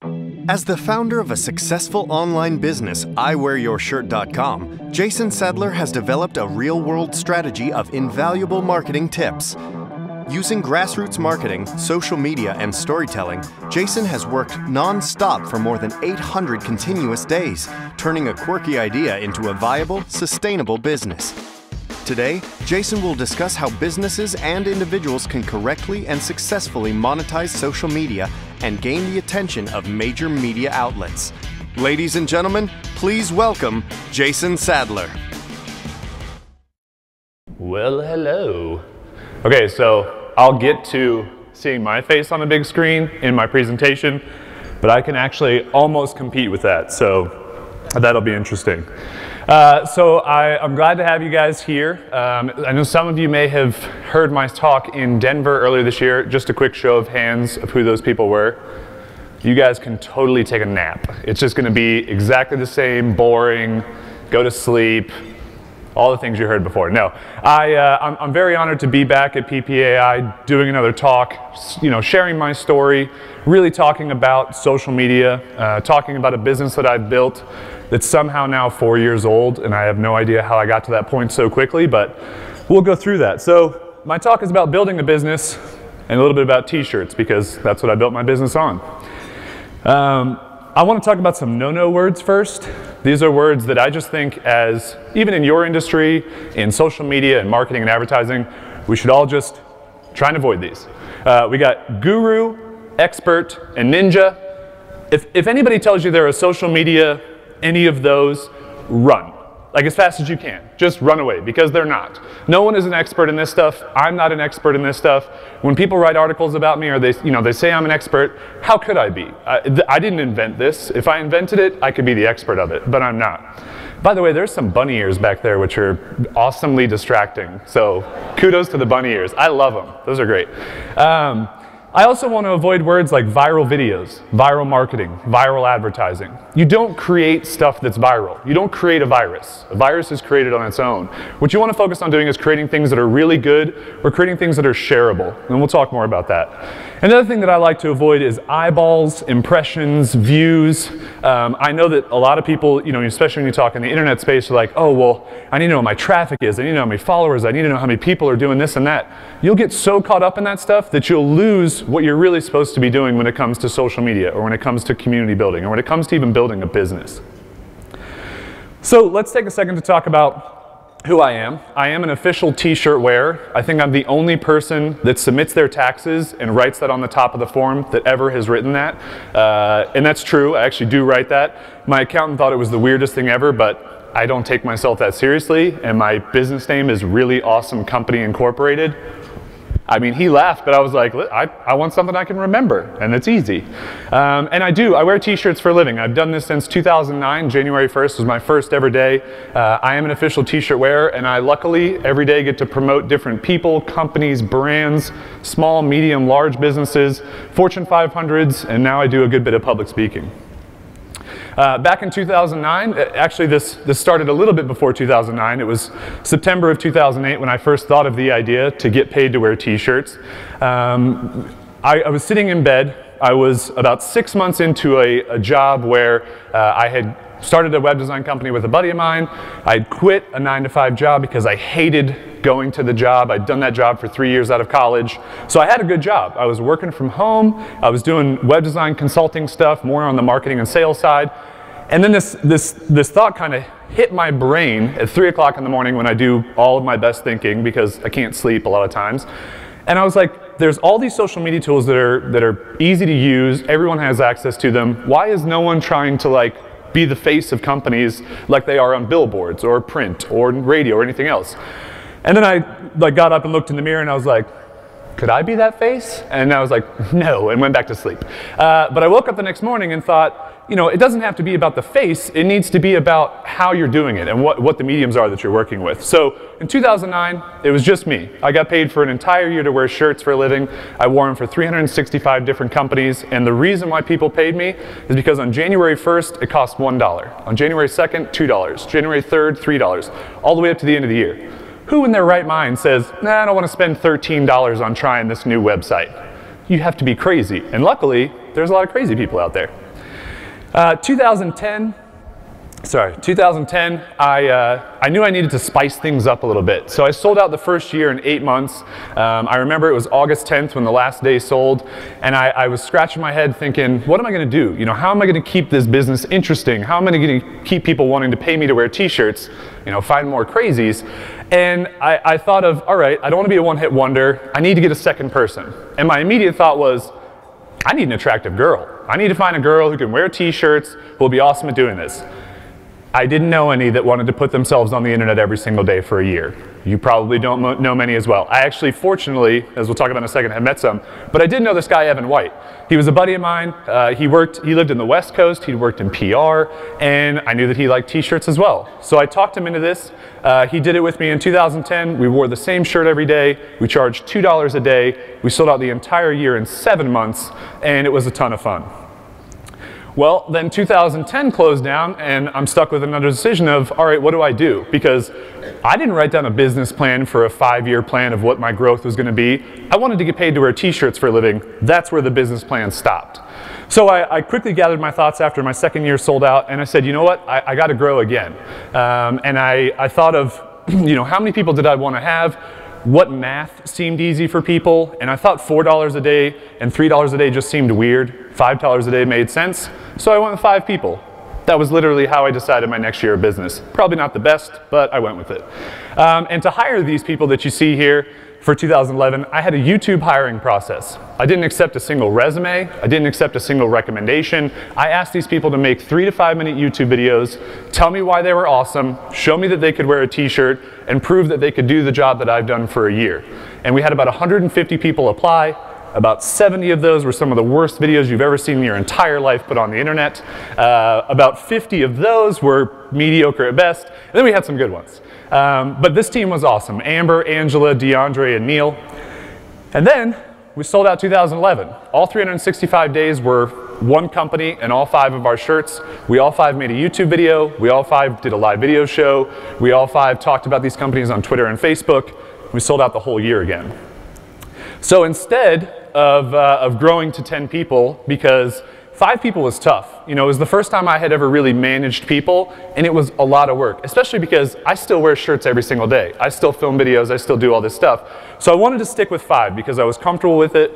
As the founder of a successful online business, IWearYourShirt.com, Jason Sadler has developed a real-world strategy of invaluable marketing tips. Using grassroots marketing, social media, and storytelling, Jason has worked non-stop for more than 800 continuous days, turning a quirky idea into a viable, sustainable business. Today, Jason will discuss how businesses and individuals can correctly and successfully monetize social media and gain the attention of major media outlets. Ladies and gentlemen, please welcome Jason Sadler. Well, hello. Okay, so I'll get to seeing my face on the big screen in my presentation, but I can actually almost compete with that, so that'll be interesting. I'm glad to have you guys here. I know some of you may have heard my talk in Denver earlier this year. Just a quick show of hands of who those people were. You guys can totally take a nap. It's just going to be exactly the same, boring, go to sleep, all the things you heard before. No, I'm very honored to be back at PPAI doing another talk, sharing my story, really talking about social media, talking about a business that I've built that's somehow now 4 years old, and I have no idea how I got to that point so quickly, but we'll go through that. So my talk is about building a business and a little bit about t-shirts, because that's what I built my business on. I want to talk about some no-no words first. These are words that I just think, as even in your industry, in social media and marketing and advertising, we should all just try and avoid these. We got guru, expert, and ninja. If anybody tells you they're a social media, any of those, run. Like as fast as you can. Just run away, because they're not. No one is an expert in this stuff. I'm not an expert in this stuff. When people write articles about me, or they say I'm an expert, how could I be? I didn't invent this. If I invented it, I could be the expert of it, but I'm not. By the way, there's some bunny ears back there which are awesomely distracting. So kudos to the bunny ears. I love them. Those are great. I also want to avoid words like viral videos, viral marketing, viral advertising. You don't create stuff that's viral. You don't create a virus. A virus is created on its own. What you want to focus on doing is creating things that are really good, or creating things that are shareable. And we'll talk more about that. Another thing that I like to avoid is eyeballs, impressions, views. I know that a lot of people, especially when you talk in the internet space, are like, oh, well, I need to know what my traffic is. I need to know how many followers. I need to know how many people are doing this and that. You'll get so caught up in that stuff that you'll lose what you're really supposed to be doing when it comes to social media, or when it comes to community building, or when it comes to even building a business. So let's take a second to talk about who I am. I am an official t-shirt wearer. I think I'm the only person that submits their taxes and writes that on the top of the form that ever has written that. And that's true. I actually do write that. My accountant thought it was the weirdest thing ever, but I don't take myself that seriously, and my business name is Really Awesome Company Incorporated. I mean, he laughed, but I was like, I want something I can remember, and it's easy. And I wear t-shirts for a living. I've done this since 2009. January 1st was my first ever day. I am an official t-shirt wearer, and I luckily every day get to promote different people, companies, brands, small, medium, large businesses, Fortune 500s, and now I do a good bit of public speaking. Back in 2009, actually this started a little bit before 2009. It was September of 2008 when I first thought of the idea to get paid to wear t-shirts. I was sitting in bed. I was about 6 months into a job where I had started a web design company with a buddy of mine. I'd quit a 9-to-5 job because I hated going to the job. I'd done that job for 3 years out of college. So I had a good job. I was working from home. I was doing web design consulting stuff, more on the marketing and sales side. And then this thought kind of hit my brain at 3 o'clock in the morning when I do all of my best thinking, because I can't sleep a lot of times. And I was like, there's all these social media tools that are easy to use. Everyone has access to them. Why is no one trying to be the face of companies like they are on billboards or print or radio or anything else? And then I got up and looked in the mirror and I was like, could I be that face? And I was like, no, and went back to sleep. But I woke up the next morning and thought, it doesn't have to be about the face. It needs to be about how you're doing it and what the mediums are that you're working with. So in 2009, it was just me. I got paid for an entire year to wear shirts for a living. I wore them for 365 different companies. And the reason why people paid me is because on January 1st, it cost $1. On January 2nd, $2. January 3rd, $3. All the way up to the end of the year. Who in their right mind says, nah, I don't want to spend $13 on trying this new website? You have to be crazy. And luckily, there's a lot of crazy people out there. 2010, I knew I needed to spice things up a little bit. So I sold out the first year in 8 months. I remember it was August 10th when the last day sold, and I was scratching my head thinking, what am I going to do? You know, how am I going to keep this business interesting? How am I going to keep people wanting to pay me to wear t-shirts? You know, find more crazies. And I thought of, all right, I don't want to be a one-hit wonder. I need to get a second person. And my immediate thought was, I need an attractive girl. I need to find a girl who can wear t-shirts, who will be awesome at doing this. I didn't know any that wanted to put themselves on the internet every single day for a year. You probably don't know many as well. I actually, fortunately, as we'll talk about in a second, have met some, but I did know this guy, Evan White. He was a buddy of mine. He lived in the West Coast, he'd worked in PR, and I knew that he liked t-shirts as well. So I talked him into this. He did it with me in 2010. We wore the same shirt every day. We charged $2 a day. We sold out the entire year in 7 months, and it was a ton of fun. Well, then 2010 closed down, and I'm stuck with another decision of, all right, what do I do? Because I didn't write down a business plan for a 5-year plan of what my growth was going to be. I wanted to get paid to wear t-shirts for a living. That's where the business plan stopped. So I quickly gathered my thoughts after my second year sold out, and I said, you know what, I got to grow again. And I thought of, you know, how many people did I want to have? What math seemed easy for people, and I thought $4 a day and $3 a day just seemed weird. $5 a day made sense, so I went with 5 people. That was literally how I decided my next year of business. Probably not the best, but I went with it. And to hire these people that you see here for 2011, I had a YouTube hiring process. I didn't accept a single resume. I didn't accept a single recommendation. I asked these people to make 3 to 5 minute YouTube videos, tell me why they were awesome, show me that they could wear a t-shirt, and prove that they could do the job that I've done for a year. And we had about 150 people apply. About 70 of those were some of the worst videos you've ever seen in your entire life put on the internet. About 50 of those were mediocre at best, and then we had some good ones. But this team was awesome. Amber, Angela, DeAndre, and Neil. And then we sold out 2011. All 365 days were one company and all 5 of our shirts. We all 5 made a YouTube video. We all 5 did a live video show. We all 5 talked about these companies on Twitter and Facebook. We sold out the whole year again. So instead of growing to 10 people, because 5 people was tough. You know, it was the first time I had ever really managed people, and it was a lot of work, especially because I still wear shirts every single day. I still film videos, I still do all this stuff. So I wanted to stick with 5 because I was comfortable with it,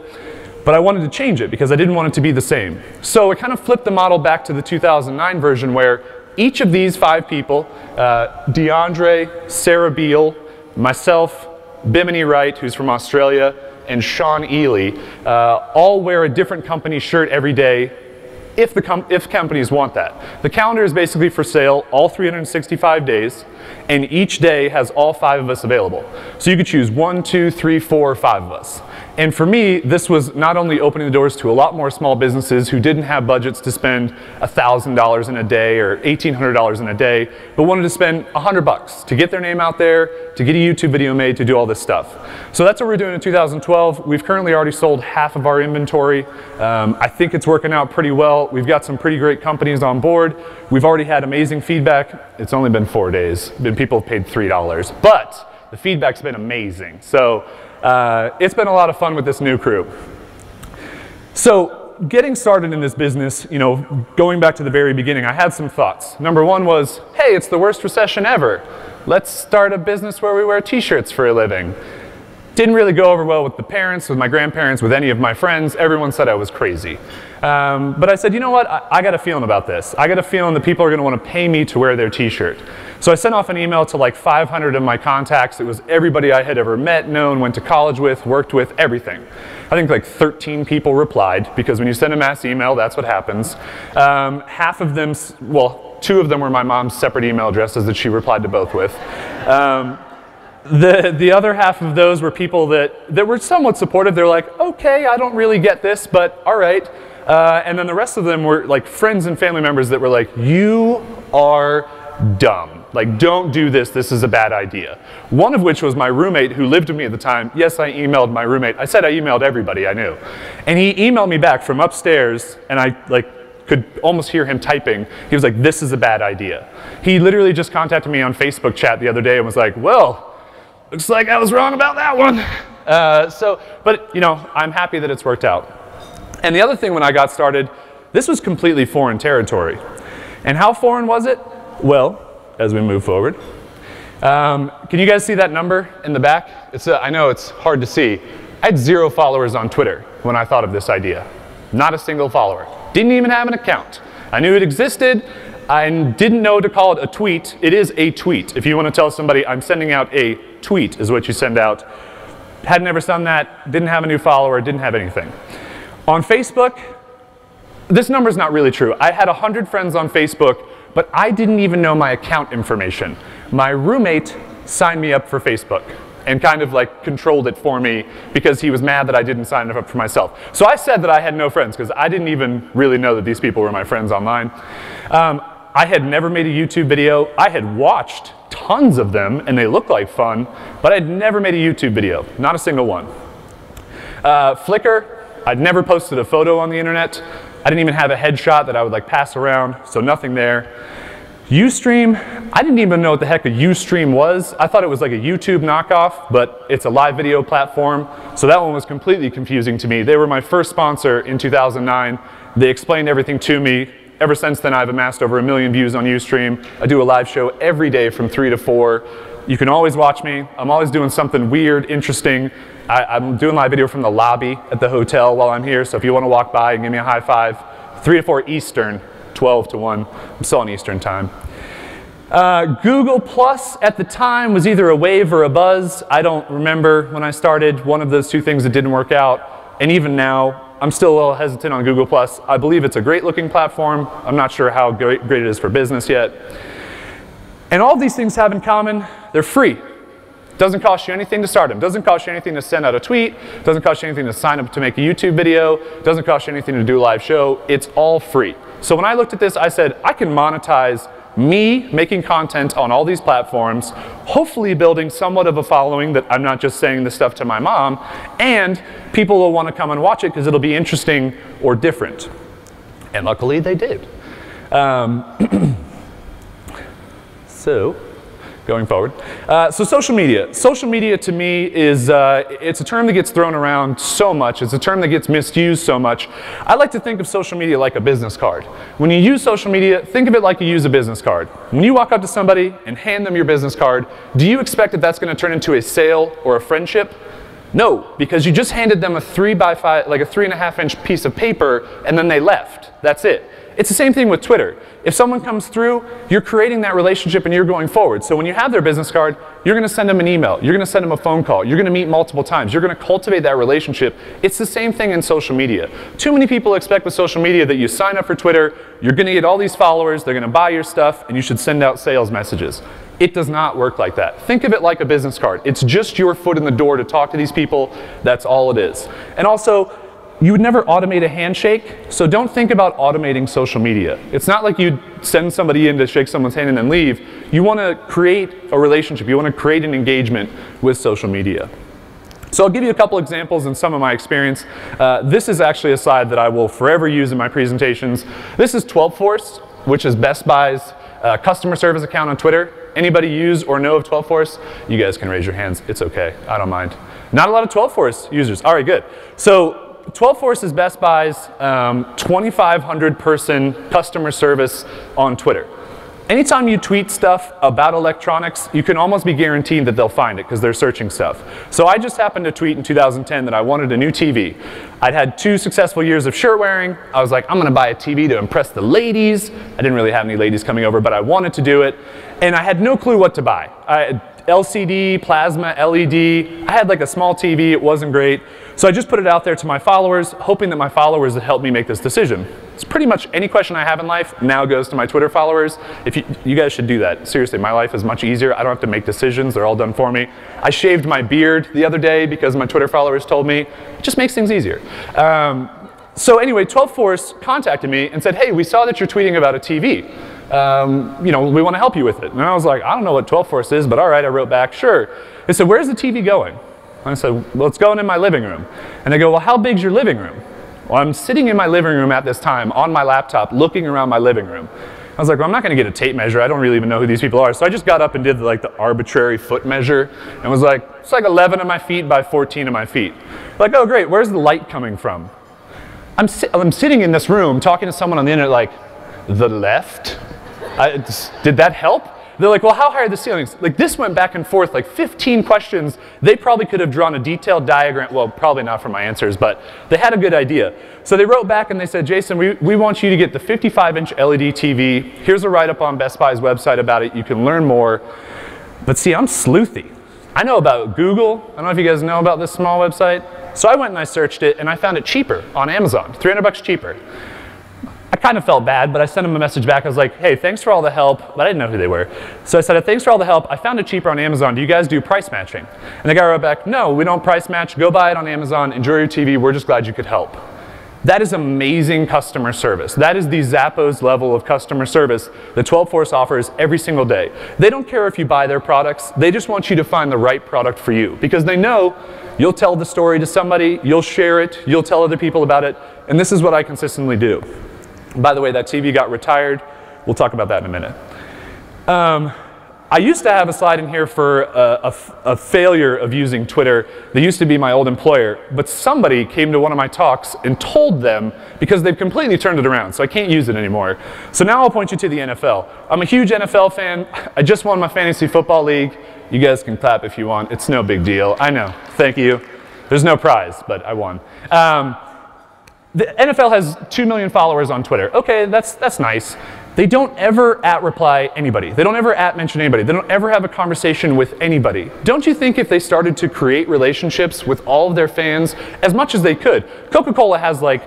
but I wanted to change it because I didn't want it to be the same. So I kind of flipped the model back to the 2009 version where each of these 5 people, DeAndre, Sarah Beal, myself, Bimini Wright, who's from Australia, and Sean Ely, all wear a different company shirt every day if companies want that. The calendar is basically for sale all 365 days, and each day has all 5 of us available. So you could choose 1, 2, 3, 4, or 5 of us. And for me, this was not only opening the doors to a lot more small businesses who didn't have budgets to spend $1,000 in a day or $1,800 in a day, but wanted to spend $100 to get their name out there, to get a YouTube video made, to do all this stuff. So that's what we're doing in 2012. We've currently already sold half of our inventory. I think it's working out pretty well. We've got some pretty great companies on board. We've already had amazing feedback. It's only been 4 days. People have paid $3, but the feedback's been amazing. So it's been a lot of fun with this new crew. So getting started in this business, you know, going back to the very beginning, I had some thoughts. Number 1 was, hey, it's the worst recession ever. Let's start a business where we wear t-shirts for a living. Didn't really go over well with the parents, with my grandparents, with any of my friends. Everyone said I was crazy. But I said, you know what, I got a feeling about this. I got a feeling that people are going to want to pay me to wear their t-shirt. So I sent off an email to like 500 of my contacts. It was everybody I had ever met, known, went to college with, worked with, everything. I think like 13 people replied, because when you send a mass email, that's what happens. Half of them, well, 2 of them were my mom's separate email addresses that she replied to both with. The other half of those were people that were somewhat supportive. They're like, okay, I don't really get this, but all right. And then the rest of them were like friends and family members that were like, you are dumb. Like, don't do this. This is a bad idea. One of which was my roommate who lived with me at the time. Yes, I emailed my roommate. I said I emailed everybody I knew. And he emailed me back from upstairs, and I could almost hear him typing. He was like, this is a bad idea. He literally just contacted me on Facebook chat the other day and was like, well, looks like I was wrong about that one. But you know, I'm happy that it's worked out. And the other thing when I got started, This was completely foreign territory. And how foreign was it? Well, as we move forward, can you guys see that number in the back? I know it's hard to see. I had 0 followers on Twitter when I thought of this idea. Not a single follower. Didn't even have an account. I knew it existed. I didn't know to call it a tweet. It is a tweet. If you want to tell somebody I'm sending out a tweet is what you send out. Had never done that, didn't have a new follower, didn't have anything. On Facebook, this number's not really true. I had 100 friends on Facebook, but I didn't even know my account information. My roommate signed me up for Facebook and kind of like controlled it for me because he was mad that I didn't sign up for myself. So I said that I had no friends because I didn't even really know that these people were my friends online. I had never made a YouTube video. I had watched tons of them and they looked like fun, but I'd never made a YouTube video, not a single one. Flickr, I'd never posted a photo on the internet. I didn't even have a headshot that I would like pass around, so nothing there. Ustream, I didn't even know what the heck a Ustream was. I thought it was like a YouTube knockoff, but it's a live video platform, so that one was completely confusing to me. They were my first sponsor in 2009. They explained everything to me. Ever since then, I've amassed over 1 million views on Ustream. I do a live show every day from 3 to 4. You can always watch me. I'm always doing something weird, interesting. I'm doing live video from the lobby at the hotel while I'm here, so if you want to walk by and give me a high five, 3 to 4 Eastern, 12 to 1. I'm still on Eastern time. Google Plus at the time was either a wave or a buzz. I don't remember when I started. One of those two things that didn't work out. And even now, I'm still a little hesitant on Google Plus. I believe it's a great looking platform. I'm not sure how great it is for business yet. And all these things have in common, they're free. Doesn't cost you anything to start them. Doesn't cost you anything to send out a tweet. Doesn't cost you anything to sign up to make a YouTube video. Doesn't cost you anything to do a live show. It's all free. So when I looked at this, I said, I can monetize me making content on all these platforms, hopefully building somewhat of a following that I'm not just saying this stuff to my mom, and people will want to come and watch it because it'll be interesting or different. And luckily they did. So, going forward. So social media. Social media to me is, it's a term that gets thrown around so much. It's a term that gets misused so much. I like to think of social media like a business card. When you use social media, think of it like you use a business card. When you walk up to somebody and hand them your business card, do you expect that that's going to turn into a sale or a friendship? No, because you just handed them a 3x5, like a 3.5-inch piece of paper, and then they left. That's it. It's the same thing with Twitter. If someone comes through, you're creating that relationship and you're going forward. So when you have their business card, you're going to send them an email. You're going to send them a phone call. You're going to meet multiple times. You're going to cultivate that relationship. It's the same thing in social media. Too many people expect with social media that you sign up for Twitter, you're going to get all these followers, they're going to buy your stuff, and you should send out sales messages. It does not work like that. Think of it like a business card. It's just your foot in the door to talk to these people. That's all it is. And also, you would never automate a handshake, so don't think about automating social media. It's not like you'd send somebody in to shake someone's hand and then leave. You want to create a relationship. You want to create an engagement with social media. So I'll give you a couple examples in some of my experience. This is actually a slide that I will forever use in my presentations. This is 12 Force, which is Best Buy's customer service account on Twitter. Anybody use or know of 12 Force? You guys can raise your hands. It's okay. I don't mind. Not a lot of 12 Force users. All right, good. So 12 Force is Best Buy's 2,500 person customer service on Twitter. Anytime you tweet stuff about electronics, you can almost be guaranteed that they'll find it because they're searching stuff. So I just happened to tweet in 2010 that I wanted a new TV. I'd had 2 successful years of shirt wearing. I was like, I'm going to buy a TV to impress the ladies. I didn't really have any ladies coming over, but I wanted to do it. And I had no clue what to buy. LCD, plasma, LED. I had like a small TV. It wasn't great. So I just put it out there to my followers, hoping that my followers would help me make this decision. It's pretty much any question I have in life now goes to my Twitter followers. If you guys should do that. Seriously, my life is much easier. I don't have to make decisions. They're all done for me. I shaved my beard the other day because my Twitter followers told me. It just makes things easier. So anyway, 12 Force contacted me and said, hey, we saw that you're tweeting about a TV. You know, we want to help you with it. And I was like, I don't know what 12 Force is, but all right, I wrote back, sure. They said, where's the TV going? And I said, well, it's going in my living room. And they go, well, how big's your living room? Well, I'm sitting in my living room at this time on my laptop looking around my living room. I was like, well, I'm not going to get a tape measure. I don't really even know who these people are. So I just got up and did like the arbitrary foot measure and was like, it's like 11 of my feet by 14 of my feet. Like, oh, great, where's the light coming from? I'm sitting in this room talking to someone on the internet like, the left? Did that help? They're like, well, how high are the ceilings? Like, this went back and forth, like 15 questions. They probably could have drawn a detailed diagram. Well, probably not from my answers, but they had a good idea. So they wrote back and they said, Jason, we want you to get the 55-inch LED TV. Here's a write-up on Best Buy's website about it. You can learn more. But see, I'm sleuthy. I know about Google. I don't know if you guys know about this small website. So I went and I searched it, and I found it cheaper on Amazon, 300 bucks cheaper. I kind of felt bad, but I sent them a message back. I was like, hey, thanks for all the help. But I didn't know who they were. So I said, thanks for all the help. I found it cheaper on Amazon. Do you guys do price matching? And the guy wrote back, no, we don't price match. Go buy it on Amazon. Enjoy your TV. We're just glad you could help. That is amazing customer service. That is the Zappos level of customer service that 12 Force offers every single day. They don't care if you buy their products. They just want you to find the right product for you, because they know you'll tell the story to somebody, you'll share it, you'll tell other people about it, and this is what I consistently do. By the way, that TV got retired. We'll talk about that in a minute. I used to have a slide in here for a failure of using Twitter. They used to be my old employer, but somebody came to one of my talks and told them, because they've completely turned it around, so I can't use it anymore. So now I'll point you to the NFL. I'm a huge NFL fan. I just won my fantasy football league. You guys can clap if you want. It's no big deal. I know. Thank you. There's no prize, but I won. The NFL has 2 million followers on Twitter. Okay, that's nice. They don't ever @reply anybody. They don't ever @mention anybody. They don't ever have a conversation with anybody. Don't you think if they started to create relationships with all of their fans as much as they could? Coca-Cola has like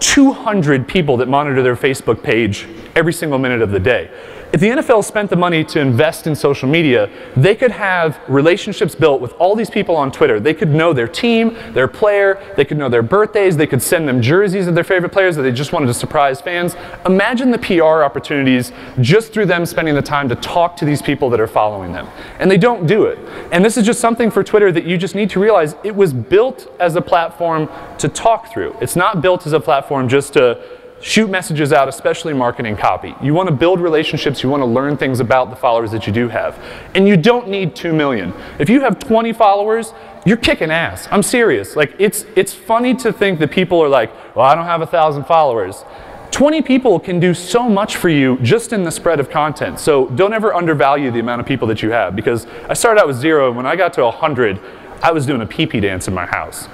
200 people that monitor their Facebook page every single minute of the day. If the NFL spent the money to invest in social media, they could have relationships built with all these people on Twitter. They could know their team, their player, they could know their birthdays, they could send them jerseys of their favorite players that they just wanted to surprise fans. Imagine the PR opportunities just through them spending the time to talk to these people that are following them. And they don't do it. And this is just something for Twitter that you just need to realize it was built as a platform to talk through. It's not built as a platform just to shoot messages out, especially marketing copy. You want to build relationships, you want to learn things about the followers that you do have. And you don't need 2 million. If you have 20 followers, you're kicking ass. I'm serious. Like, it's funny to think that people are like, well, I don't have 1,000 followers. 20 people can do so much for you just in the spread of content. So don't ever undervalue the amount of people that you have, because I started out with 0, and when I got to 100, I was doing a pee-pee dance in my house.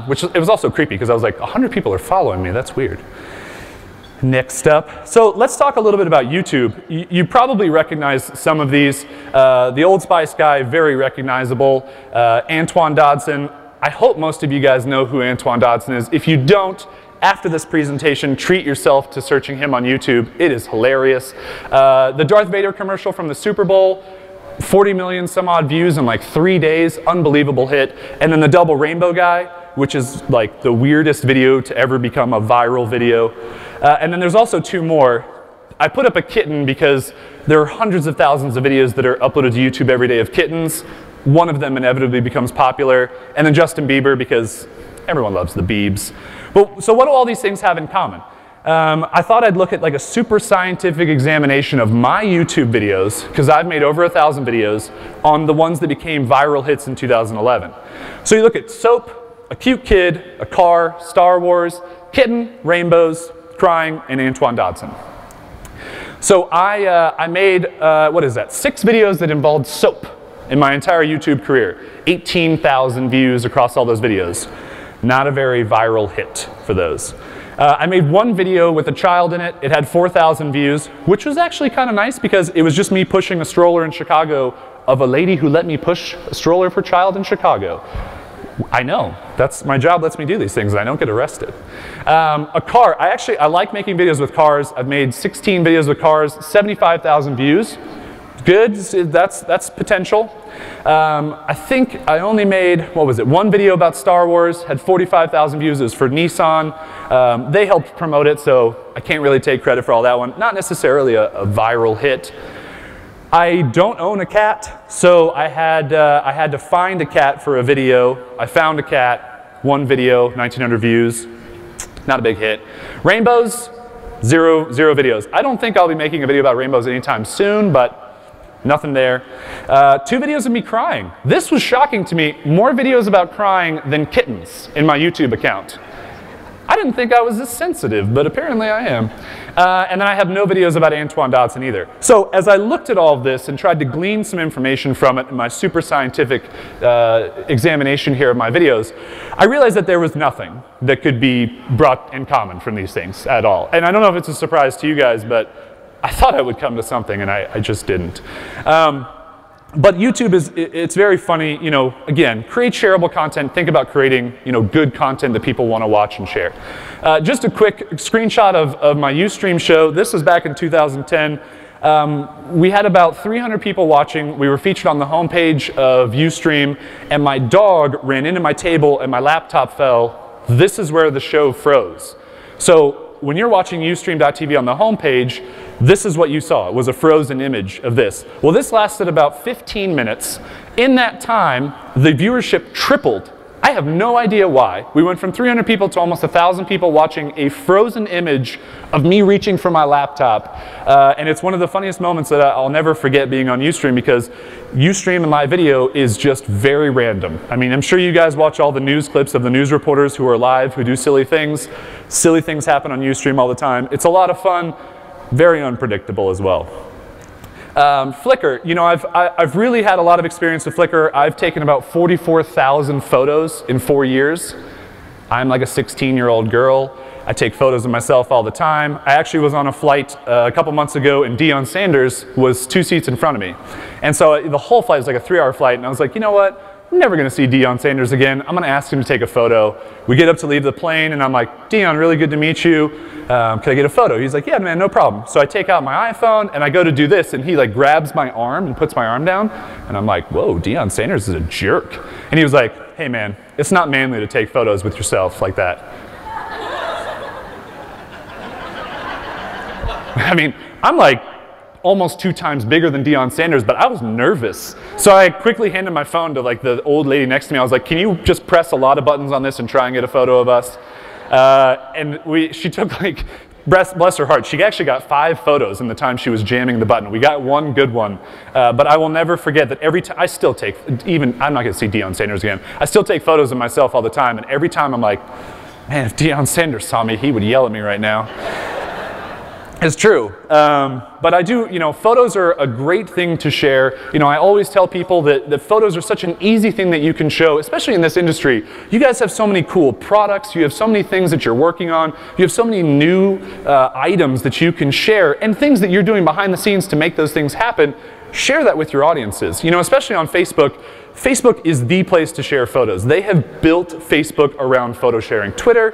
Which it was also creepy, because I was like, 100 people are following me, that's weird. Next up, so let's talk a little bit about YouTube. You probably recognize some of these. The Old Spice guy, very recognizable. Antoine Dodson, I hope most of you guys know who Antoine Dodson is. If you don't, after this presentation, treat yourself to searching him on YouTube. It is hilarious. The Darth Vader commercial from the Super Bowl, 40 million some odd views in like 3 days, unbelievable hit. And then the double rainbow guy, which is like the weirdest video to ever become a viral video. And then there's also 2 more. I put up a kitten because there are hundreds of thousands of videos that are uploaded to YouTube every day of kittens. One of them inevitably becomes popular. And then Justin Bieber, because everyone loves the Biebs. But, so what do all these things have in common? I thought I'd look at like a super scientific examination of my YouTube videos, because I've made over 1,000 videos on the ones that became viral hits in 2011. So you look at soap, a cute kid, a car, Star Wars, kitten, rainbows, crying, and Antoine Dodson. So I made, 6 videos that involved soap in my entire YouTube career. 18,000 views across all those videos. Not a very viral hit for those. I made 1 video with a child in it. It had 4,000 views, which was actually kind of nice because it was just me pushing a stroller in Chicago of a lady who let me push a stroller for a child in Chicago. I know, that's my job, lets me do these things and I don't get arrested. A car, I like making videos with cars. I've made 16 videos with cars, 75,000 views. Good, that's potential. I think I only made, 1 video about Star Wars, had 45,000 views. It was for Nissan. They helped promote it, so I can't really take credit for all that one. Not necessarily a viral hit. I don't own a cat, so I had to find a cat for a video. I found a cat, 1 video, 1,900 views. Not a big hit. Rainbows, zero videos. I don't think I'll be making a video about rainbows anytime soon, but nothing there. 2 videos of me crying. This was shocking to me. More videos about crying than kittens in my YouTube account. I didn't think I was this sensitive, but apparently I am. And then I have no videos about Antoine Dodson either. So as I looked at all of this and tried to glean some information from it in my super scientific examination here of my videos, I realized that there was nothing that could be brought in common from these things at all. And I don't know if it's a surprise to you guys, but I thought I would come to something, and I just didn't. But YouTube it's very funny, you know, again, create shareable content, think about creating, you know, good content that people want to watch and share. Just a quick screenshot of my Ustream show. This was back in 2010. We had about 300 people watching. We were featured on the homepage of Ustream, and my dog ran into my table and my laptop fell. This is where the show froze. So when you're watching Ustream.tv on the homepage, this is what you saw. It was a frozen image of this. Well, this lasted about 15 minutes. In that time, the viewership tripled. I have no idea why. We went from 300 people to almost 1,000 people watching a frozen image of me reaching for my laptop. And it's one of the funniest moments that I'll never forget being on Ustream, because Ustream and live video is just very random. I mean, I'm sure you guys watch all the news clips of the news reporters who are live, who do silly things. Silly things happen on Ustream all the time. It's a lot of fun, very unpredictable as well. Flickr, you know, I've really had a lot of experience with Flickr. I've taken about 44,000 photos in 4 years. I'm like a 16-year-old girl. I take photos of myself all the time. I actually was on a flight a couple months ago, and Deion Sanders was 2 seats in front of me. And so the whole flight was like a 3-hour flight, and I was like, you know what? I'm never going to see Deion Sanders again. I'm going to ask him to take a photo. We get up to leave the plane, and I'm like, Deion, really good to meet you. Can I get a photo? He's like, yeah, man, no problem. So I take out my iPhone, and I go to do this, and he like grabs my arm and puts my arm down. And I'm like, whoa, Deion Sanders is a jerk. And he was like, hey, man, it's not manly to take photos with yourself like that. I mean, I'm like almost 2 times bigger than Deion Sanders, but I was nervous. So I quickly handed my phone to like the old lady next to me. I was like, can you just press a lot of buttons on this and try and get a photo of us? And she took like, bless her heart, she actually got 5 photos in the time she was jamming the button. We got one good one. But I will never forget that every time, I still take, even, I'm not gonna see Deion Sanders again. I still take photos of myself all the time, and every time I'm like, man, if Deion Sanders saw me, he would yell at me right now. It's true, but I do, you know, photos are a great thing to share. You know, I always tell people that photos are such an easy thing that you can show, especially in this industry. You guys have so many cool products, you have so many things that you're working on, you have so many new items that you can share, and things that you're doing behind the scenes to make those things happen. Share that with your audiences. You know, especially on Facebook. Facebook is the place to share photos. They have built Facebook around photo sharing. Twitter,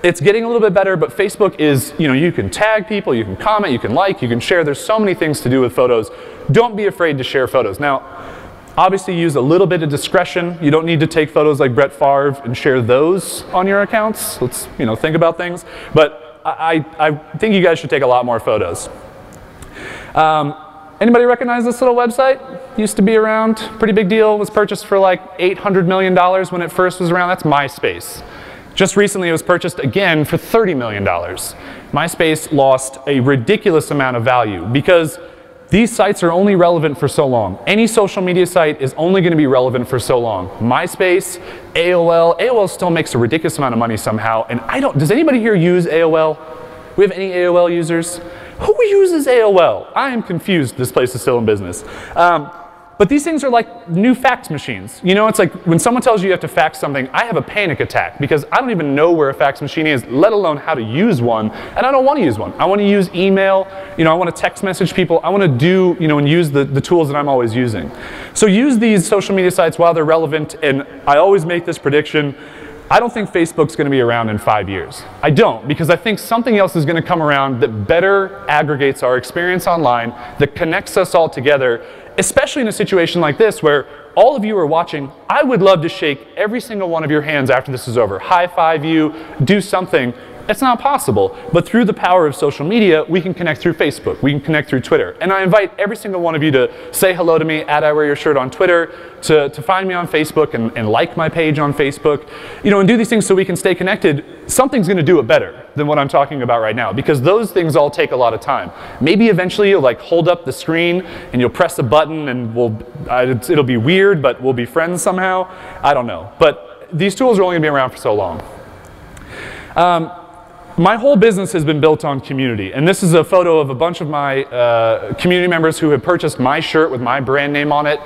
it's getting a little bit better, but Facebook is, you know, you can tag people, you can comment, you can like, you can share. There's so many things to do with photos. Don't be afraid to share photos. Now, obviously use a little bit of discretion. You don't need to take photos like Brett Favre and share those on your accounts. Let's, you know, think about things. But I think you guys should take a lot more photos. Anybody recognize this little website? Used to be around, pretty big deal. Was purchased for like $800 million when it first was around. That's MySpace. Just recently, it was purchased again for $30 million. MySpace lost a ridiculous amount of value because these sites are only relevant for so long. Any social media site is only going to be relevant for so long. MySpace, AOL still makes a ridiculous amount of money somehow, and does anybody here use AOL? We have any AOL users? Who uses AOL? I am confused. This place is still in business. But these things are like new fax machines. You know, it's like when someone tells you you have to fax something, I have a panic attack because I don't even know where a fax machine is, let alone how to use one, and I don't want to use one. I want to use email, you know, I want to text message people, I want to do, you know, and use the tools that I'm always using. So use these social media sites while they're relevant, and I always make this prediction. I don't think Facebook's going to be around in 5 years. I don't, because I think something else is going to come around that better aggregates our experience online, that connects us all together, especially in a situation like this where all of you are watching. I would love to shake every single one of your hands after this is over, high-five you, do something. It's not possible, but through the power of social media, we can connect through Facebook, we can connect through Twitter. And I invite every single one of you to say hello to me at I Wear Your Shirt on Twitter, to find me on Facebook and like my page on Facebook, you know, and do these things so we can stay connected. Something's gonna do it better than what I'm talking about right now, because those things all take a lot of time. Maybe eventually you'll like hold up the screen and you'll press a button and it'll be weird, but we'll be friends somehow. I don't know, but these tools are only gonna be around for so long. My whole business has been built on community, and this is a photo of a bunch of my community members who have purchased my shirt with my brand name on it.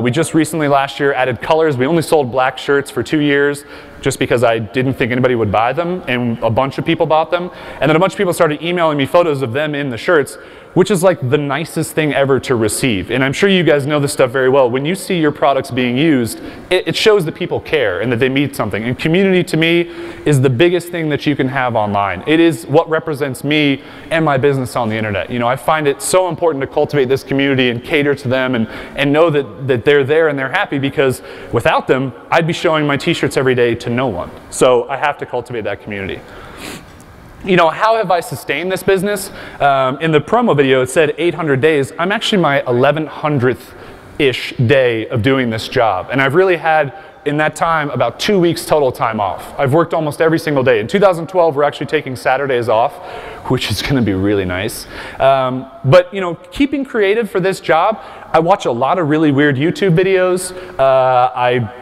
We just recently last year added colors. We only sold black shirts for 2 years just because I didn't think anybody would buy them, and a bunch of people bought them. And then a bunch of people started emailing me photos of them in the shirts, which is like the nicest thing ever to receive. And I'm sure you guys know this stuff very well. When you see your products being used, it shows that people care and that they mean something. And community, to me, is the biggest thing that you can have online. It is what represents me and my business on the internet. You know, I find it so important to cultivate this community and cater to them and know that they're there and they're happy, because without them, I'd be showing my t-shirts every day to no one. So I have to cultivate that community. You know, how have I sustained this business? In the promo video, it said 800 days. I'm actually my 1100th-ish day of doing this job. And I've really had, in that time, about 2 weeks total time off. I've worked almost every single day. In 2012, we're actually taking Saturdays off, which is gonna be really nice. But you know, keeping creative for this job, I watch a lot of really weird YouTube videos. I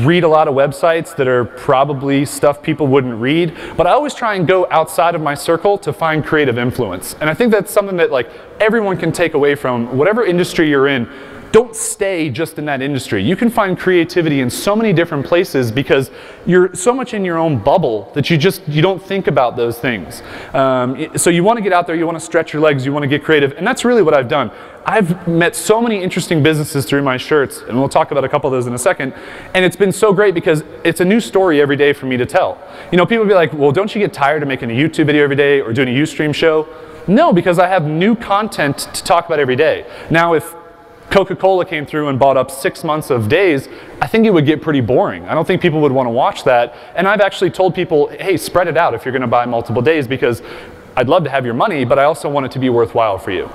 read a lot of websites that are probably stuff people wouldn't read, but I always try and go outside of my circle to find creative influence. And I think that's something that like everyone can take away from whatever industry you're in. Don't stay just in that industry. You can find creativity in so many different places because you're so much in your own bubble that you don't think about those things. So you want to get out there, you want to stretch your legs, you want to get creative, and that's really what I've done. I've met so many interesting businesses through my shirts, and we'll talk about a couple of those in a second, and it's been so great because it's a new story every day for me to tell. You know, people be like, well, don't you get tired of making a YouTube video every day or doing a Ustream show? No, because I have new content to talk about every day. Now, if Coca-Cola came through and bought up 6 months of days, I think it would get pretty boring. I don't think people would want to watch that. And I've actually told people, hey, spread it out if you're going to buy multiple days, because I'd love to have your money, but I also want it to be worthwhile for you.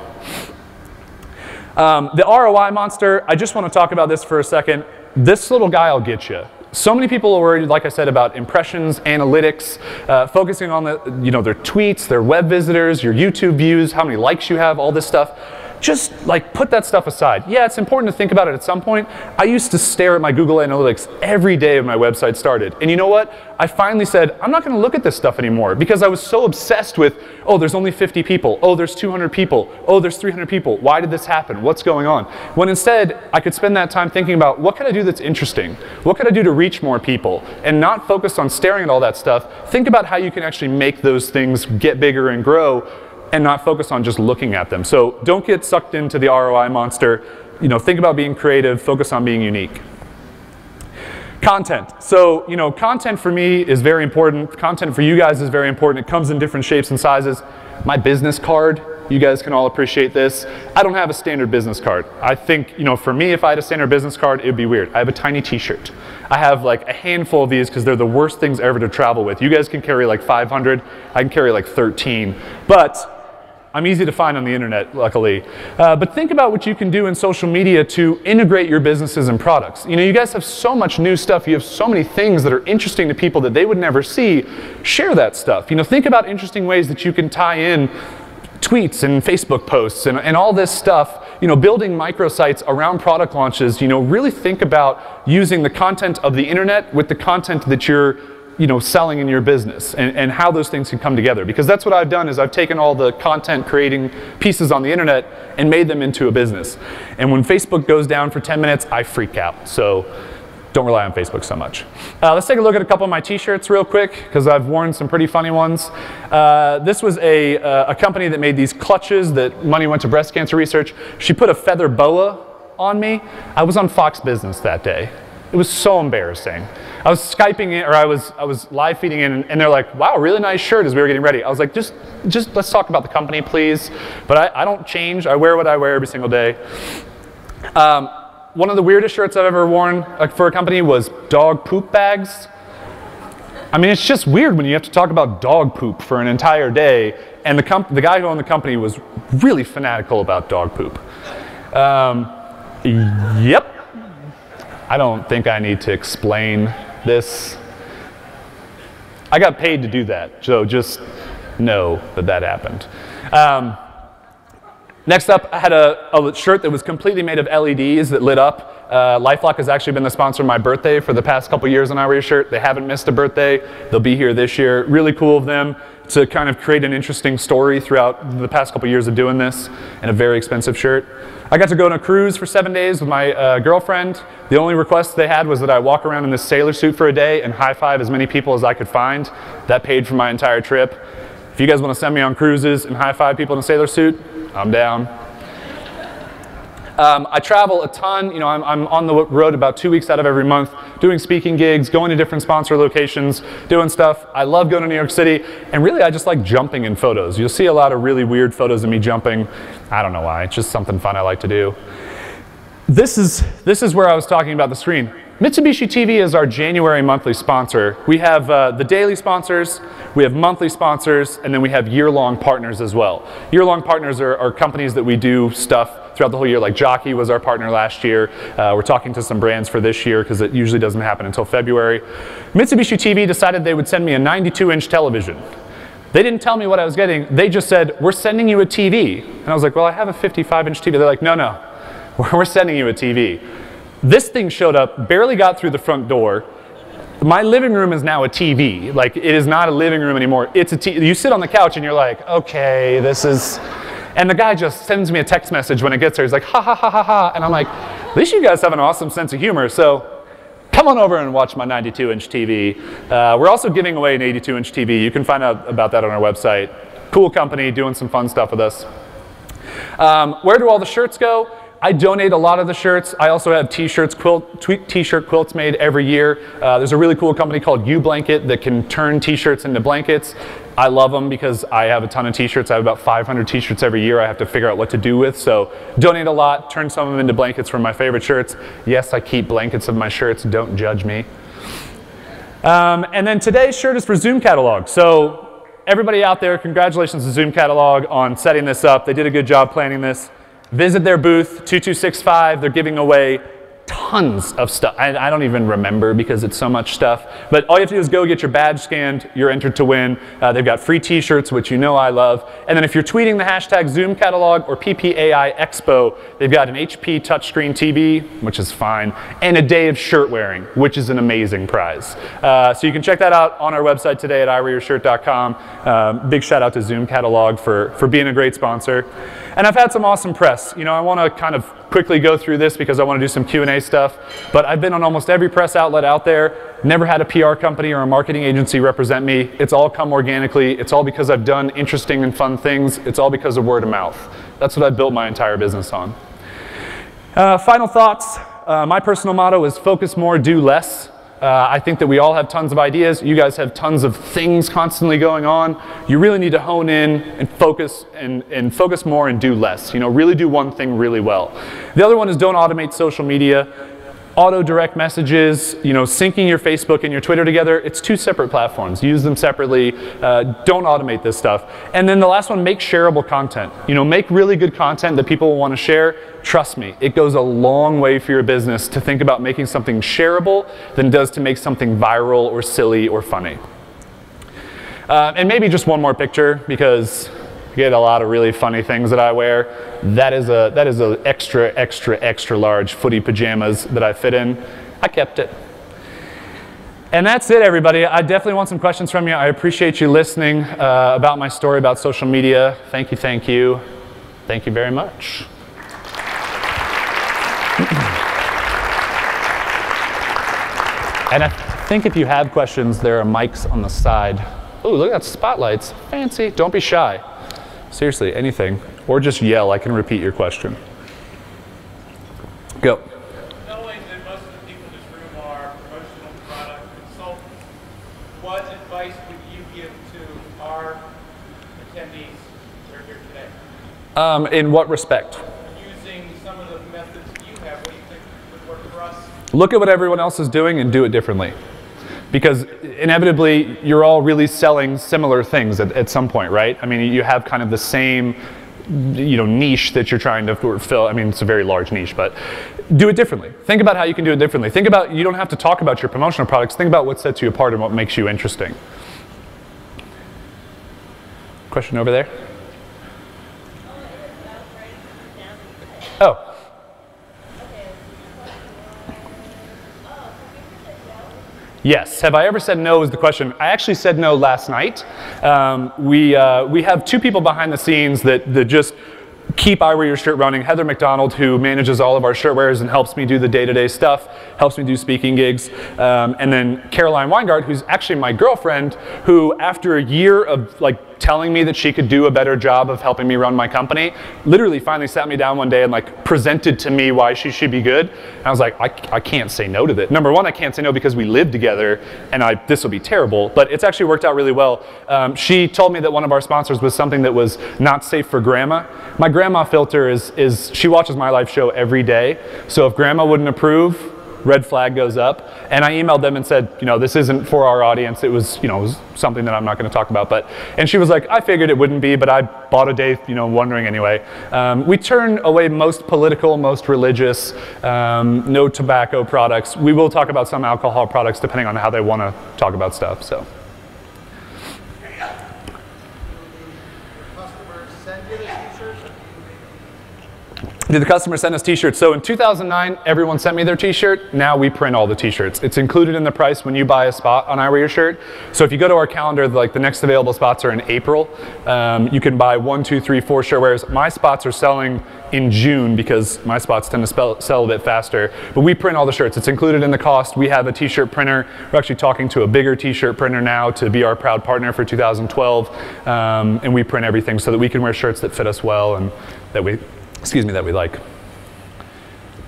The ROI monster, I just want to talk about this for a second. This little guy will get you. So many people are worried, like I said, about impressions, analytics, focusing on their tweets, their web visitors, your YouTube views, how many likes you have, all this stuff. Just like put that stuff aside. Yeah, it's important to think about it at some point. I used to stare at my Google Analytics every day when my website started. And you know what? I finally said, I'm not going to look at this stuff anymore, because I was so obsessed with, oh, there's only 50 people. Oh, there's 200 people. Oh, there's 300 people. Why did this happen? What's going on? When instead, I could spend that time thinking about, what can I do that's interesting? What can I do to reach more people? And not focus on staring at all that stuff. Think about how you can actually make those things get bigger and grow, and not focus on just looking at them. So don't get sucked into the ROI monster. You know, think about being creative, focus on being unique. Content. So, you know, content for me is very important. Content for you guys is very important. It comes in different shapes and sizes. My business card, you guys can all appreciate this. I don't have a standard business card. I think, you know, for me, if I had a standard business card, it would be weird. I have a tiny t-shirt. I have like a handful of these because they're the worst things ever to travel with. You guys can carry like 500. I can carry like 13. But I'm easy to find on the internet, luckily. But think about what you can do in social media to integrate your businesses and products. You know, you guys have so much new stuff. You have so many things that are interesting to people that they would never see. Share that stuff. You know, think about interesting ways that you can tie in tweets and Facebook posts and all this stuff. You know, building microsites around product launches. You know, really think about using the content of the internet with the content that you're selling in your business, and how those things can come together. Because that's what I've done, is I've taken all the content creating pieces on the internet and made them into a business. And when Facebook goes down for 10 minutes, I freak out. So don't rely on Facebook so much. Let's take a look at a couple of my t-shirts real quick, because I've worn some pretty funny ones. This was a company that made these clutches that money went to breast cancer research. She put a feather boa on me. I was on Fox Business that day. It was so embarrassing. I was Skyping in, or I was live feeding in, and they're like, wow, really nice shirt, as we were getting ready. I was like, just let's talk about the company, please. But I don't change. I wear what I wear every single day. One of the weirdest shirts I've ever worn for a company was dog poop bags. I mean, it's just weird when you have to talk about dog poop for an entire day, and the guy who owned the company was really fanatical about dog poop. Yep. I don't think I need to explain this. I got paid to do that, so just know that that happened. Next up, I had a shirt that was completely made of LEDs that lit up. LifeLock has actually been the sponsor of my birthday for the past couple years on I Wear Your Shirt. They haven't missed a birthday. They'll be here this year. Really cool of them to kind of create an interesting story throughout the past couple years of doing this, and a very expensive shirt. I got to go on a cruise for 7 days with my girlfriend. The only request they had was that I walk around in this sailor suit for a day and high-five as many people as I could find. That paid for my entire trip. If you guys want to send me on cruises and high-five people in a sailor suit, I'm down. I travel a ton. You know, I'm on the road about 2 weeks out of every month, doing speaking gigs, going to different sponsor locations, doing stuff. I love going to New York City, and really I just like jumping in photos. You'll see a lot of really weird photos of me jumping. I don't know why, it's just something fun I like to do. This is where I was talking about the screen. Mitsubishi TV is our January monthly sponsor. We have the daily sponsors, we have monthly sponsors, and then we have year-long partners as well. Year-long partners are companies that we do stuff throughout the whole year, like Jockey was our partner last year. We're talking to some brands for this year because it usually doesn't happen until February. Mitsubishi TV decided they would send me a 92-inch television. They didn't tell me what I was getting. They just said, we're sending you a TV. And I was like, well, I have a 55-inch TV. They're like, no, we're sending you a TV. This thing showed up, barely got through the front door. My living room is now a TV. Like, it is not a living room anymore. It's a TV. You sit on the couch and you're like, okay, this is... And the guy just sends me a text message when it gets there. He's like, ha, ha, ha, ha, ha. And I'm like, at least you guys have an awesome sense of humor. So come on over and watch my 92-inch TV. We're also giving away an 82-inch TV. You can find out about that on our website. Cool company, doing some fun stuff with us. Where do all the shirts go? I donate a lot of the shirts. I also have t-shirt quilts made every year. There's a really cool company called U-Blanket that can turn t-shirts into blankets. I love them because I have a ton of t-shirts. I have about 500 t-shirts every year I have to figure out what to do with. So donate a lot, turn some of them into blankets from my favorite shirts. Yes, I keep blankets of my shirts. Don't judge me. And then today's shirt is for Zoom Catalog. So everybody out there, congratulations to Zoom Catalog on setting this up. They did a good job planning this. Visit their booth, 2265. They're giving away tons of stuff. I don't even remember because it's so much stuff. But all you have to do is go get your badge scanned. You're entered to win. They've got free t-shirts, which you know I love. And then if you're tweeting the hashtag Zoom Catalog or PPAI Expo, they've got an HP touchscreen TV, which is fine, and a day of shirt wearing, which is an amazing prize. So you can check that out on our website today at iwearyourshirt.com. Big shout out to Zoom Catalog for being a great sponsor. And I've had some awesome press. You know, I want to kind of quickly go through this because I want to do some Q&A stuff. But I've been on almost every press outlet out there. Never had a PR company or a marketing agency represent me. It's all come organically. It's all because I've done interesting and fun things. It's all because of word of mouth. That's what I built my entire business on. Final thoughts. My personal motto is focus more, do less. I think that we all have tons of ideas. You guys have tons of things constantly going on. You really need to hone in and focus more and do less. You know, really do one thing really well. The other one is don't automate social media. Auto direct messages, you know, syncing your Facebook and your Twitter together, it's two separate platforms. Use them separately. Don't automate this stuff. And then the last one, make shareable content. You know, make really good content that people will want to share. Trust me, it goes a long way for your business to think about making something shareable than it does to make something viral or silly or funny. And maybe just one more picture because I get a lot of really funny things that I wear. That is a extra large footy pajamas that I fit in. I kept it. And that's it, everybody. I definitely want some questions from you. I appreciate you listening about my story about social media. Thank you, thank you. Thank you very much. And I think if you have questions, there are mics on the side. Oh, look at that, spotlights. Fancy. Don't be shy. Seriously, anything. Or just yell. I can repeat your question. Go. Knowing that most of the people in this room are promotional product consultants, what advice would you give to our attendees that are here today? In what respect? Using some of the methods you have, what do you think would work for us? Look at what everyone else is doing and do it differently. Because inevitably, you're all really selling similar things at some point, right? I mean, you have kind of the same, you know, niche that you're trying to fill. I mean, it's a very large niche, but do it differently. Think about how you can do it differently. Think about, you don't have to talk about your promotional products. Think about what sets you apart and what makes you interesting. Question over there? Yes. Have I ever said no is the question. I actually said no last night. We have 2 people behind the scenes that just keep I Wear Your Shirt running. Heather McDonald, who manages all of our shirt wearers and helps me do the day-to-day stuff, helps me do speaking gigs. And then Caroline Weingart, who's actually my girlfriend, who after a year of like telling me that she could do a better job of helping me run my company, literally finally sat me down one day and like presented to me why she should be good. And I was like, I can't say no to that. Number one, I can't say no because we live together and this will be terrible, but it's actually worked out really well. She told me that one of our sponsors was something that was not safe for grandma. My grandma filter is she watches my live show every day. So if grandma wouldn't approve, red flag goes up. And I emailed them and said, you know, this isn't for our audience. It was, you know, it was something that I'm not going to talk about. And she was like, I figured it wouldn't be, but I bought a day, you know, wondering anyway. We turn away most political, most religious, no tobacco products. We will talk about some alcohol products depending on how they want to talk about stuff. So. Did the customer send us t-shirts? So in 2009, everyone sent me their t-shirt. Now we print all the t-shirts. It's included in the price when you buy a spot on I Wear Your Shirt. So if you go to our calendar, like the next available spots are in April. You can buy 1, 2, 3, 4 shirt wearers. My spots are selling in June because my spots tend to sell a bit faster. But we print all the shirts. It's included in the cost. We have a t-shirt printer. We're actually talking to a bigger t-shirt printer now to be our proud partner for 2012. And we print everything so that we can wear shirts that fit us well and that we like.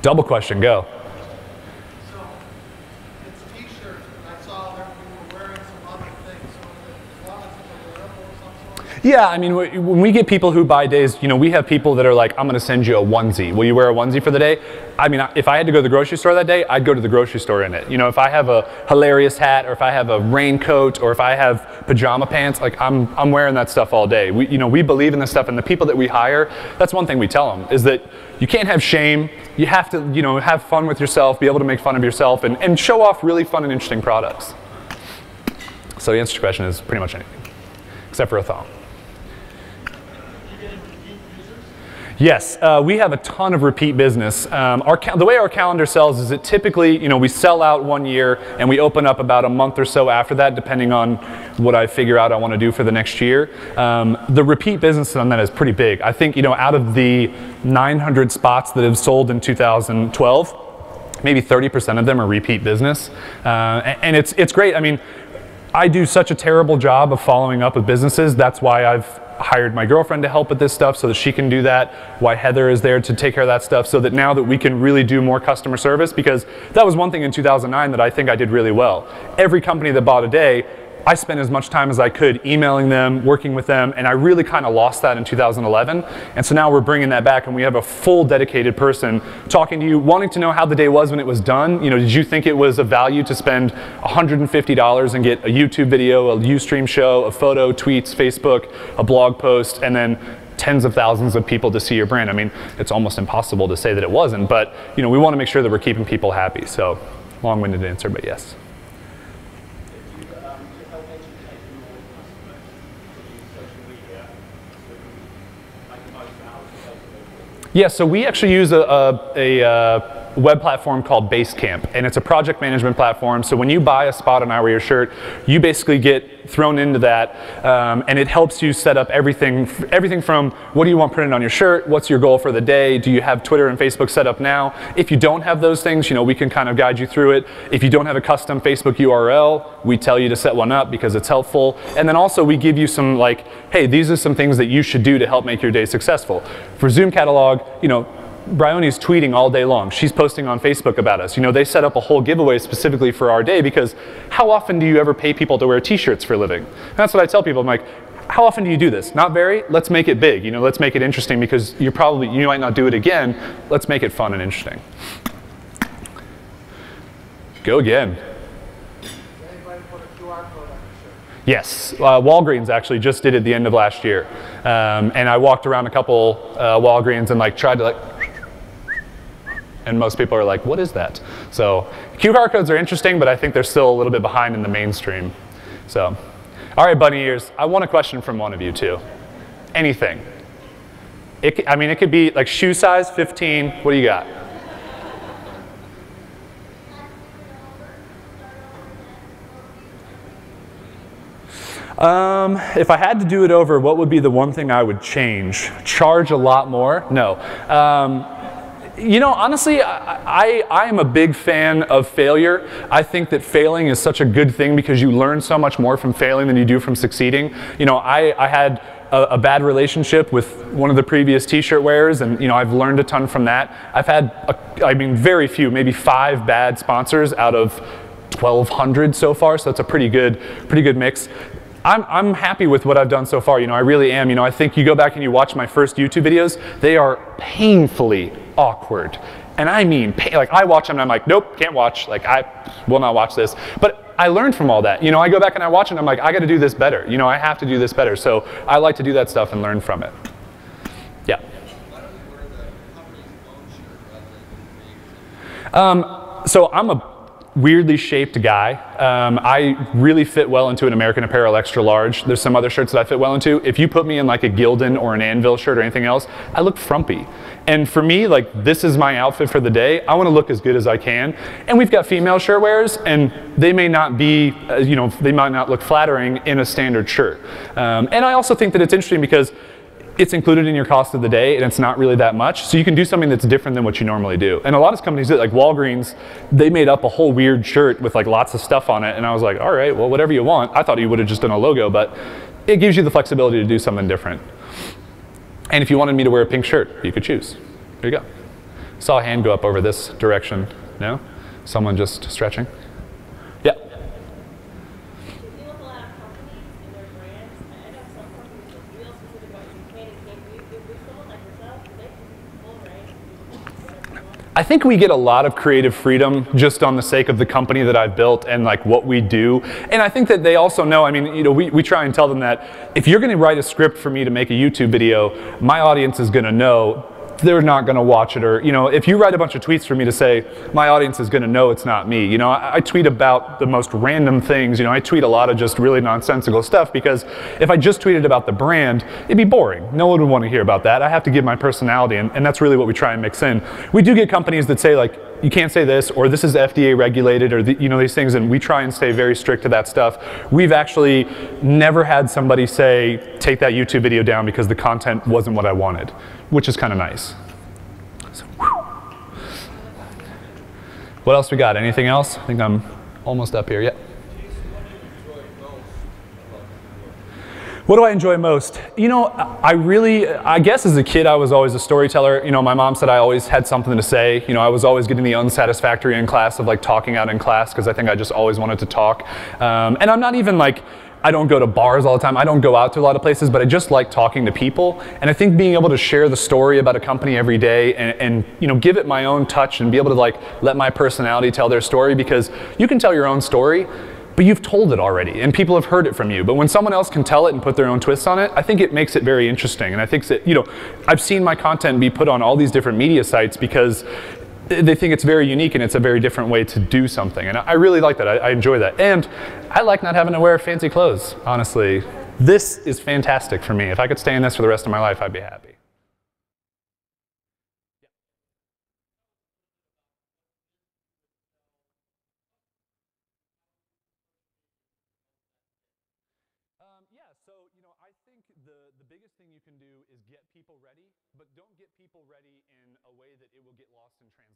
Double question, go. So, it's t-shirts. I saw that you were wearing some other things. So, as long as it's a wearable of some sort? Yeah, I mean, when we get people who buy days, you know, we have people that are like, I'm going to send you a onesie. Will you wear a onesie for the day? I mean, if I had to go to the grocery store that day, I'd go to the grocery store in it. You know, if I have a hilarious hat or if I have a raincoat or if I have pajama pants, like I'm wearing that stuff all day. We believe in this stuff, and the people that we hire, that's one thing we tell them, is that you can't have shame. You have to, you know, have fun with yourself, be able to make fun of yourself, and show off really fun and interesting products. So the answer to your question is pretty much anything, except for a thong. Yes, we have a ton of repeat business. The way our calendar sells is that typically, you know, we sell out 1 year and we open up about a month or so after that, depending on what I figure out I want to do for the next year. The repeat business on that is pretty big. I think, you know, out of the 900 spots that have sold in 2012, maybe 30% of them are repeat business. And it's great. I mean, I do such a terrible job of following up with businesses. That's why I've hired my girlfriend to help with this stuff so that she can do that, why Heather is there to take care of that stuff, so that now that we can really do more customer service, because that was one thing in 2009 that I think I did really well. Every company that bought a day, I spent as much time as I could emailing them, working with them, and I really kind of lost that in 2011. And so now we're bringing that back, and we have a full dedicated person talking to you, wanting to know how the day was when it was done. You know, did you think it was of value to spend $150 and get a YouTube video, a Ustream show, a photo, tweets, Facebook, a blog post, and then tens of thousands of people to see your brand? I mean, it's almost impossible to say that it wasn't, but you know, we want to make sure that we're keeping people happy. So, long-winded answer, but yes. Yeah, so we actually use a web platform called Basecamp, and it's a project management platform. So when you buy a spot on I Wear Your Shirt, you basically get thrown into that, and it helps you set up everything from what do you want printed on your shirt, what's your goal for the day, do you have Twitter and Facebook set up now? If you don't have those things, you know, we can kind of guide you through it. If you don't have a custom Facebook URL, we tell you to set one up because it's helpful. And then also we give you some like, hey, these are some things that you should do to help make your day successful. For Zoom Catalog, you know, Bryony's tweeting all day long. She's posting on Facebook about us. You know, they set up a whole giveaway specifically for our day because how often do you ever pay people to wear t-shirts for a living? And that's what I tell people. I'm like, how often do you do this? Not very. Let's make it big. You know, let's make it interesting because you might not do it again. Let's make it fun and interesting. Go again. Yes, Walgreens actually just did it at the end of last year. And I walked around a couple Walgreens and like tried to like, and most people are like, what is that? So QR codes are interesting, but I think they're still a little bit behind in the mainstream. So, all right, bunny ears, I want a question from one of you too. Anything. I mean, it could be like shoe size, 15, what do you got? If I had to do it over, what would be the one thing I would change? Charge a lot more? No. You know, honestly, I am a big fan of failure. I think that failing is such a good thing because you learn so much more from failing than you do from succeeding. You know, I had a bad relationship with one of the previous t-shirt wearers, and you know, I've learned a ton from that. I've had, I mean, very few, maybe 5 bad sponsors out of 1,200 so far, so that's a pretty good mix. I'm happy with what I've done so far, you know, I really am. You know, I think you go back and you watch my first YouTube videos, they are painfully awkward. And I mean, like I watch them and I'm like, nope, can't watch, like I will not watch this. But I learned from all that. You know, I go back and I watch it and I'm like, I gotta do this better. You know, I have to do this better. So I like to do that stuff and learn from it. Yeah. Why don't you wear the company's own shirt rather than the So I'm a weirdly shaped guy. I really fit well into an American Apparel extra large. There's some other shirts that I fit well into. If you put me in like a Gildan or an Anvil shirt or anything else, I look frumpy. And for me, like this is my outfit for the day. I want to look as good as I can. And we've got female shirt wearers, and they may not be, you know, they might not look flattering in a standard shirt. And I also think that it's interesting because it's included in your cost of the day and it's not really that much. So you can do something that's different than what you normally do. And a lot of companies do, like Walgreens, they made up a whole weird shirt with like lots of stuff on it. And I was like, all right, well, whatever you want. I thought you would have just done a logo, but it gives you the flexibility to do something different. And if you wanted me to wear a pink shirt, you could choose. There you go. Saw a hand go up over this direction. No? Someone just stretching? Yeah. I think we get a lot of creative freedom just on the sake of the company that I've built and like what we do. And I think that they also know, I mean, you know, we try and tell them that if you're gonna write a script for me to make a YouTube video, my audience is gonna know they're not going to watch it. Or, you know, if you write a bunch of tweets for me to say, my audience is going to know it's not me. You know, I tweet about the most random things. You know, I tweet a lot of just really nonsensical stuff because if I just tweeted about the brand, it'd be boring. No one would want to hear about that. I have to give my personality, and that's really what we try and mix in. We do get companies that say, like, you can't say this, or this is FDA regulated, or you know, these things, and we try and stay very strict to that stuff. We've actually never had somebody say, take that YouTube video down because the content wasn't what I wanted, which is kind of nice. So, what else we got? Anything else? I think I'm almost up here. Yeah. What do I enjoy most? You know, I guess as a kid I was always a storyteller. You know, my mom said I always had something to say. You know, I was always getting the unsatisfactory in class of like talking out in class because I think I just always wanted to talk. And I'm not even like, I don't go to bars all the time. I don't go out to a lot of places, but I just like talking to people. And I think being able to share the story about a company every day and you know, give it my own touch and be able to like let my personality tell their story, because you can tell your own story, but you've told it already and people have heard it from you. But when someone else can tell it and put their own twists on it, I think it makes it very interesting. And I think that, you know, I've seen my content be put on all these different media sites because they think it's very unique and it's a very different way to do something. And I really like that. I enjoy that. And I like not having to wear fancy clothes, honestly. This is fantastic for me. If I could stay in this for the rest of my life, I'd be happy. Yeah, so you know, I think the biggest thing you can do is get people ready, but don't get people ready in a way that it will get lost in translation.